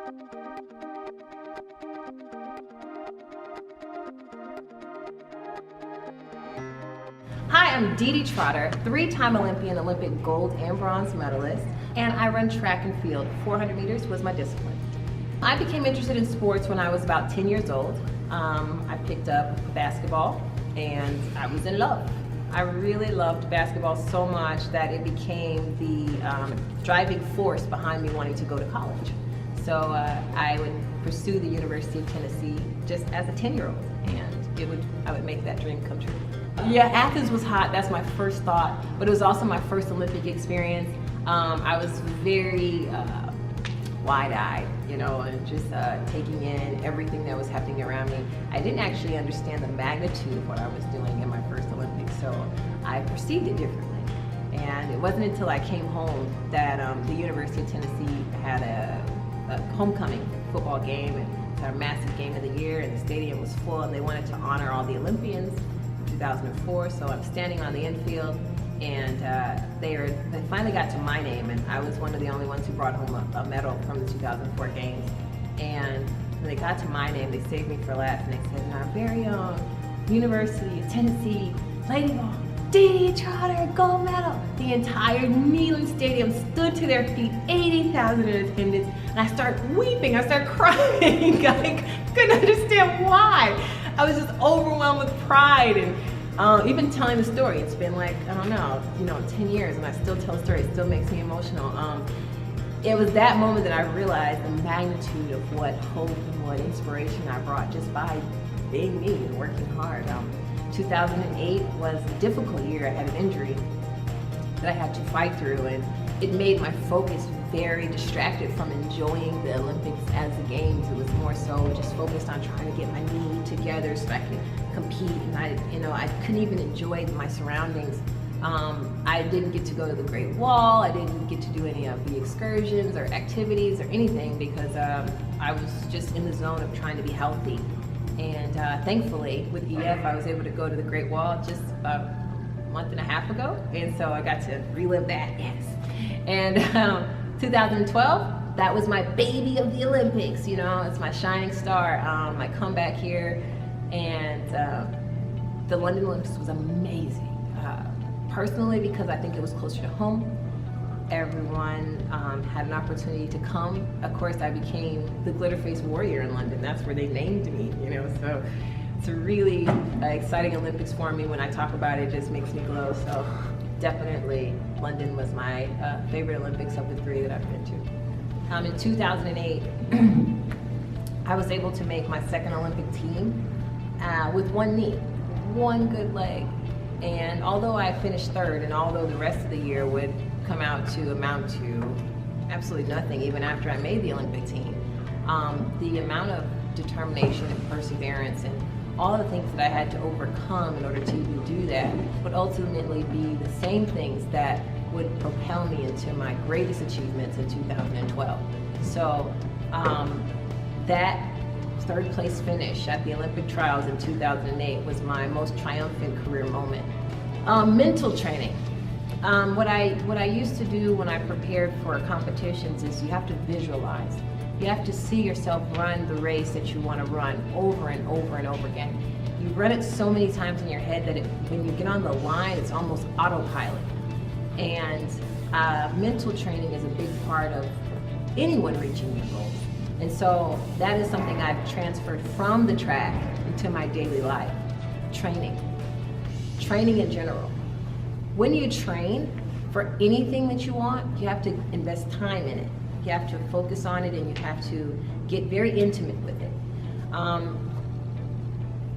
Hi, I'm DeeDee Trotter, three-time Olympian, Olympic gold and bronze medalist, and I run track and field. 400 meters was my discipline. I became interested in sports when I was about 10 years old. I picked up basketball and I was in love. I really loved basketball so much that it became the driving force behind me wanting to go to college. So I would pursue the University of Tennessee just as a 10-year-old, and I would make that dream come true. Yeah, Athens was hot, that's my first thought, but it was also my first Olympic experience. I was very wide-eyed, and just taking in everything that was happening around me. I didn't actually understand the magnitude of what I was doing in my first Olympics, so I perceived it differently. And it wasn't until I came home that the University of Tennessee had a homecoming football game, and it's our massive game of the year, and the stadium was full, and they wanted to honor all the Olympians. 2004, so I'm standing on the infield, and they finally got to my name, and I was one of the only ones who brought home a medal from the 2004 games. And when they got to my name, they saved me for last, and they said, "In our very own University of Tennessee Lady Ball, DeeDee Trotter, gold medal." The entire Nylund Stadium stood to their feet, 80,000 in attendance, and I start weeping, I start crying. I couldn't understand why. I was just overwhelmed with pride, and even telling the story, it's been like, I don't know, 10 years, and I still tell the story. It still makes me emotional. It was that moment that I realized the magnitude of what hope and what inspiration I brought just by being me and working hard. 2008 was a difficult year. I had an injury that I had to fight through, and it made my focus very distracted from enjoying the Olympics as the games. It was more so just focused on trying to get my knee together so I could compete, and I couldn't even enjoy my surroundings. I didn't get to go to the Great Wall. I didn't get to do any of the excursions or activities or anything because I was just in the zone of trying to be healthy. And thankfully, with EF, I was able to go to the Great Wall just about a month and a half ago, and so I got to relive that, yes. And 2012, that was my baby of the Olympics, it's my shining star, my comeback here, and the London Olympics was amazing. Personally, because I think it was closer to home. Everyone had an opportunity to come. Of course, I became the glitter-faced warrior in London. That's where they named me, so it's a really exciting Olympics for me. When I talk about it, it just makes me glow. So definitely London was my favorite Olympics of the three that I've been to. In 2008, I was able to make my second Olympic team with one knee, one good leg. And although I finished third, and although the rest of the year would come out to amount to absolutely nothing, even after I made the Olympic team, the amount of determination and perseverance and all the things that I had to overcome in order to even do that would ultimately be the same things that would propel me into my greatest achievements in 2012. So that third place finish at the Olympic trials in 2008 was my most triumphant career moment. Mental training. What I used to do when I prepared for competitions is you have to visualize. You have to see yourself run the race that you want to run over and over and over again. You run it so many times in your head that when you get on the line, it's almost autopilot. And mental training is a big part of anyone reaching their goals. And so that is something I've transferred from the track into my daily life. Training in general. When you train for anything that you want, you have to invest time in it. You have to focus on it, and you have to get very intimate with it.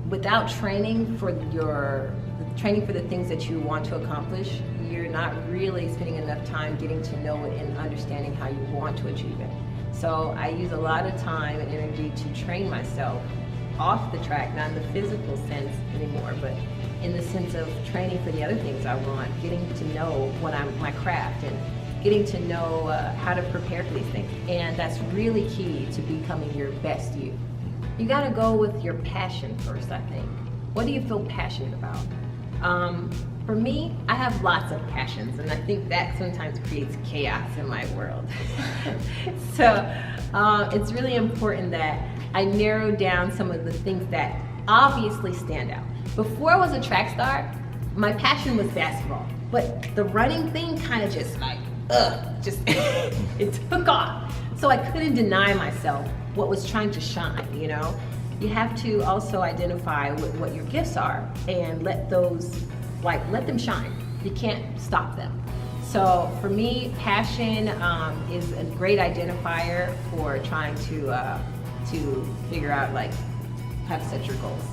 Without training for the things that you want to accomplish, you're not really spending enough time getting to know it and understanding how you want to achieve it. So I use a lot of time and energy to train myself off the track, not in the physical sense anymore, but in the sense of training for the other things I want, getting to know my craft, and getting to know how to prepare for these things. And that's really key to becoming your best you. You gotta go with your passion first, I think. What do you feel passionate about? For me, I have lots of passions, and I think that sometimes creates chaos in my world. So It's really important that I narrow down some of the things that obviously stand out. Before I was a track star, my passion was basketball, but the running thing kind of just like, it took off. So I couldn't deny myself what was trying to shine, you know? You have to also identify what your gifts are and let them shine. You can't stop them. So for me, passion is a great identifier for trying to figure out like how to set your goals.